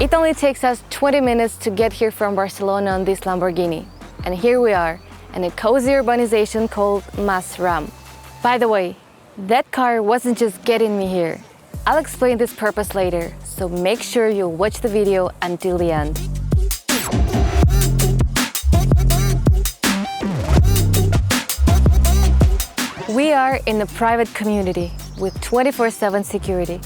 It only takes us 20 minutes to get here from Barcelona on this Lamborghini. And here we are, in a cozy urbanization called Mas Ram. By the way, that car wasn't just getting me here. I'll explain this purpose later, so make sure you watch the video until the end. We are in a private community with 24/7 security.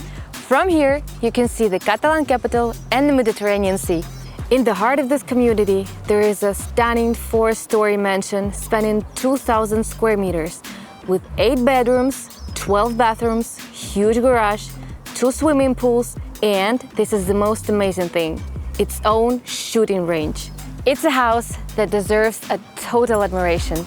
From here, you can see the Catalan capital and the Mediterranean Sea. In the heart of this community, there is a stunning 4-story mansion spanning 2,000 square meters with 8 bedrooms, 12 bathrooms, huge garage, 2 swimming pools, and this is the most amazing thing, its own shooting range. It's a house that deserves a total admiration.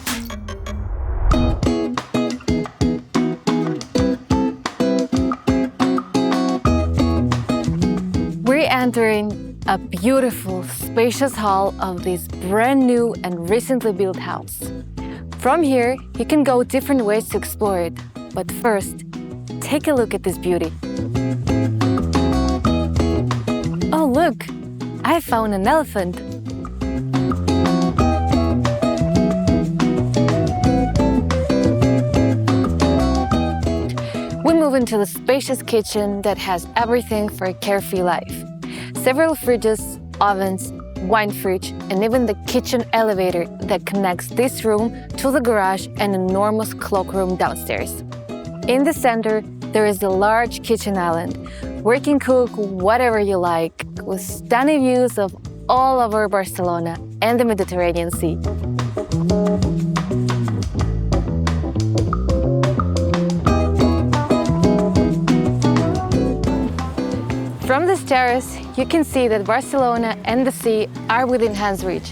We're entering a beautiful, spacious hall of this brand new and recently built house. From here, you can go different ways to explore it. But first, take a look at this beauty. Oh, look! I found an elephant. We move into the spacious kitchen that has everything for a carefree life. Several fridges, ovens, wine fridge, and even the kitchen elevator that connects this room to the garage and enormous cloakroom downstairs. In the center, there is a large kitchen island where you can cook whatever you like, with stunning views of all over Barcelona and the Mediterranean Sea. From this terrace, you can see that Barcelona and the sea are within hand's reach.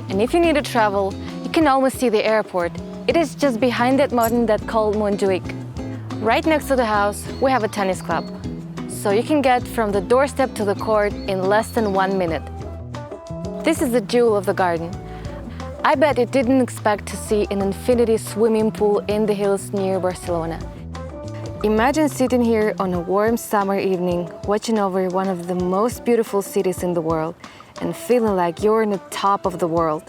And if you need to travel, you can almost see the airport. It is just behind that mountain that's called Montjuic. Right next to the house, we have a tennis club. So you can get from the doorstep to the court in less than 1 minute. This is the jewel of the garden. I bet you didn't expect to see an infinity swimming pool in the hills near Barcelona. Imagine sitting here on a warm summer evening, watching over one of the most beautiful cities in the world and feeling like you're in the top of the world.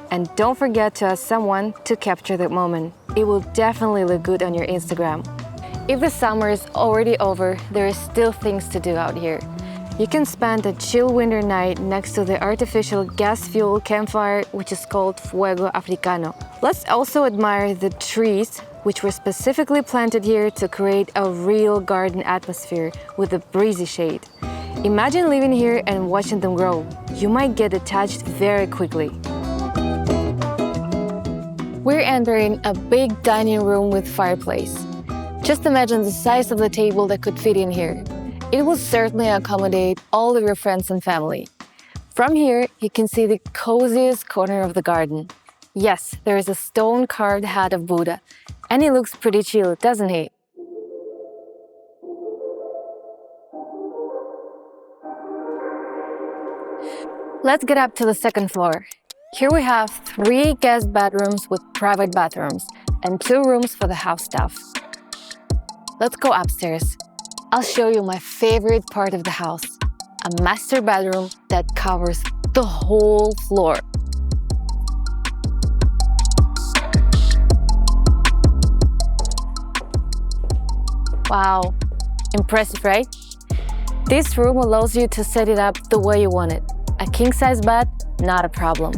And don't forget to ask someone to capture that moment. It will definitely look good on your Instagram. If the summer is already over, there is still things to do out here. You can spend a chill winter night next to the artificial gas-fueled campfire, which is called Fuego Africano. Let's also admire the trees, which were specifically planted here to create a real garden atmosphere with a breezy shade. Imagine living here and watching them grow. You might get attached very quickly. We're entering a big dining room with fireplace. Just imagine the size of the table that could fit in here. It will certainly accommodate all of your friends and family. From here, you can see the coziest corner of the garden. Yes, there is a stone-carved hat of Buddha, and he looks pretty chill, doesn't he? Let's get up to the second floor. Here we have 3 guest bedrooms with private bathrooms and 2 rooms for the house staff. Let's go upstairs. I'll show you my favorite part of the house, a master bedroom that covers the whole floor. Wow, impressive, right? This room allows you to set it up the way you want it. A king-size bed, not a problem.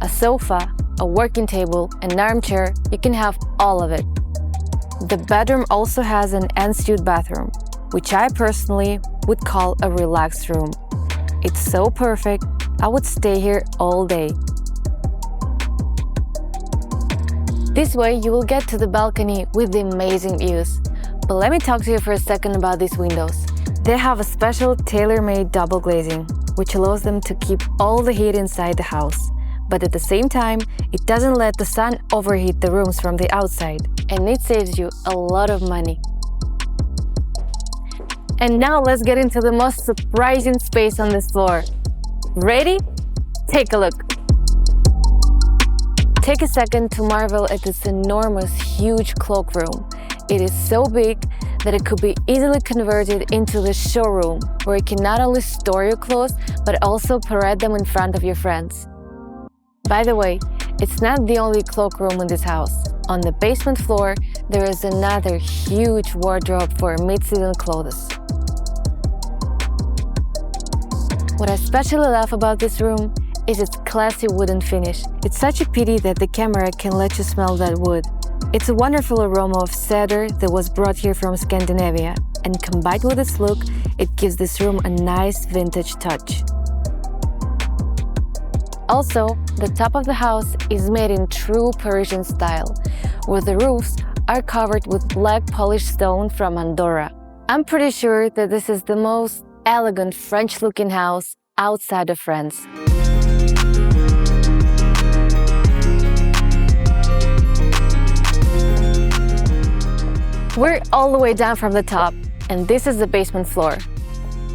A sofa, a working table, an armchair, you can have all of it. The bedroom also has an ensuite bathroom, which I personally would call a relaxed room. It's so perfect, I would stay here all day. This way you will get to the balcony with the amazing views. But let me talk to you for a second about these windows. They have a special tailor-made double glazing, which allows them to keep all the heat inside the house. But at the same time, it doesn't let the sun overheat the rooms from the outside, and it saves you a lot of money. And now let's get into the most surprising space on this floor. Ready? Take a look. Take a second to marvel at this enormous, huge cloakroom. It is so big that it could be easily converted into the showroom where you can not only store your clothes, but also parade them in front of your friends. By the way, it's not the only cloakroom in this house. On the basement floor, there is another huge wardrobe for mid-season clothes. What I especially love about this room is its classy wooden finish. It's such a pity that the camera can let you smell that wood. It's a wonderful aroma of cedar that was brought here from Scandinavia, and combined with its look, it gives this room a nice vintage touch. Also, the top of the house is made in true Parisian style, where the roofs are covered with black polished stone from Andorra. I'm pretty sure that this is the most elegant French-looking house outside of France. We're all the way down from the top, and this is the basement floor.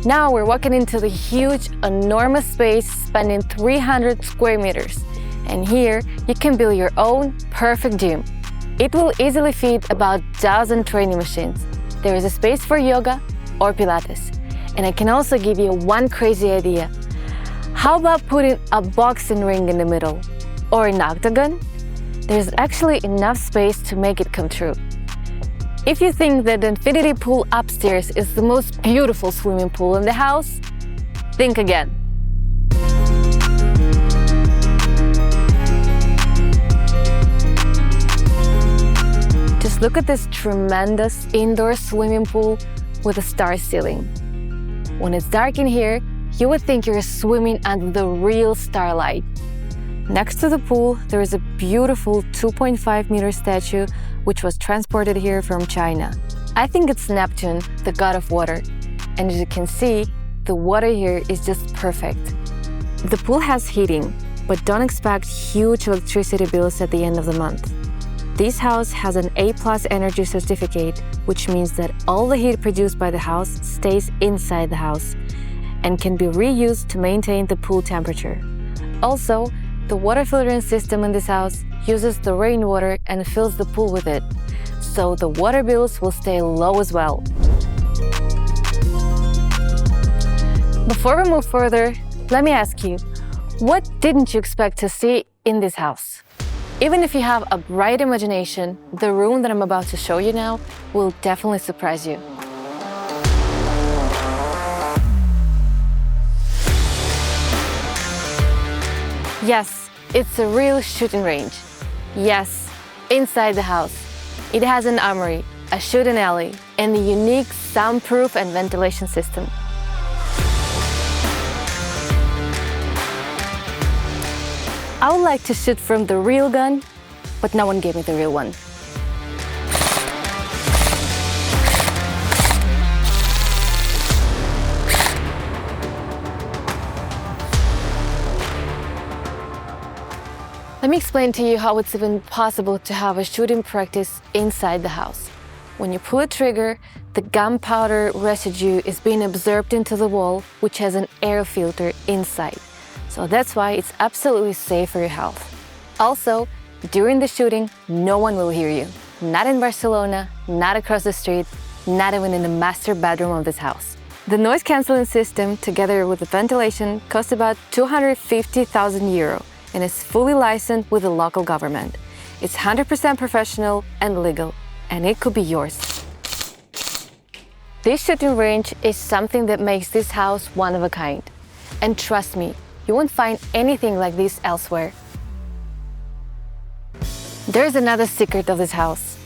Now we're walking into the huge, enormous space spanning 300 square meters. And here, you can build your own perfect gym. It will easily fit about 1,000 training machines. There is a space for yoga or Pilates. And I can also give you one crazy idea. How about putting a boxing ring in the middle? Or an octagon? There's actually enough space to make it come true. If you think that the infinity pool upstairs is the most beautiful swimming pool in the house, think again. Just look at this tremendous indoor swimming pool with a star ceiling. When it's dark in here, you would think you're swimming under the real starlight. Next to the pool, there is a beautiful 2.5-meter statue which was transported here from China. I think it's Neptune, the god of water. And as you can see, the water here is just perfect. The pool has heating, but don't expect huge electricity bills at the end of the month. This house has an A+ energy certificate, which means that all the heat produced by the house stays inside the house and can be reused to maintain the pool temperature. Also, the water filtering system in this house uses the rainwater and fills the pool with it, so the water bills will stay low as well. Before we move further, let me ask you, what didn't you expect to see in this house? Even if you have a bright imagination, the room that I'm about to show you now will definitely surprise you. Yes, it's a real shooting range. Yes, inside the house. It has an armory, a shooting alley, and a unique soundproof and ventilation system. I would like to shoot from the real gun, but no one gave me the real one. Let me explain to you how it's even possible to have a shooting practice inside the house. When you pull a trigger, the gunpowder residue is being absorbed into the wall, which has an air filter inside. So that's why it's absolutely safe for your health. Also, during the shooting, no one will hear you. Not in Barcelona, not across the street, not even in the master bedroom of this house. The noise cancelling system, together with the ventilation, costs about 250,000 euro. And is fully licensed with the local government. It's 100% professional and legal, and it could be yours. This shooting range is something that makes this house one of a kind. And trust me, you won't find anything like this elsewhere. There's another secret of this house.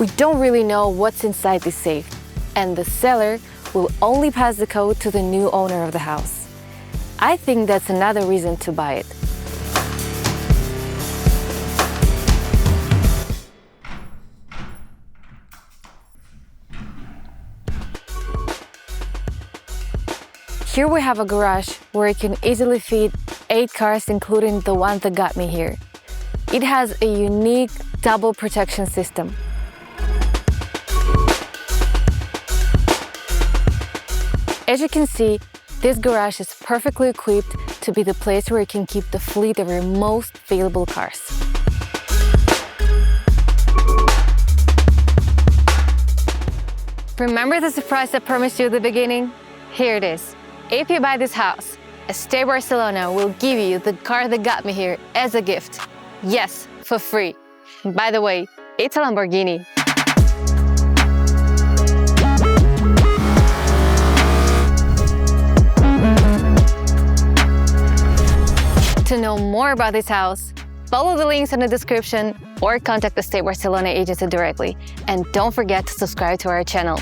We don't really know what's inside this safe, and the seller will only pass the code to the new owner of the house. I think that's another reason to buy it. Here we have a garage where it can easily fit 8 cars, including the one that got me here. It has a unique double protection system. As you can see, this garage is perfectly equipped to be the place where you can keep the fleet of your most valuable cars. Remember the surprise I promised you at the beginning? Here it is. If you buy this house, Stay Barcelona will give you the car that got me here as a gift. Yes, for free. By the way, it's a Lamborghini. To know more about this house, follow the links in the description or contact the Stay Barcelona agency directly. And don't forget to subscribe to our channel.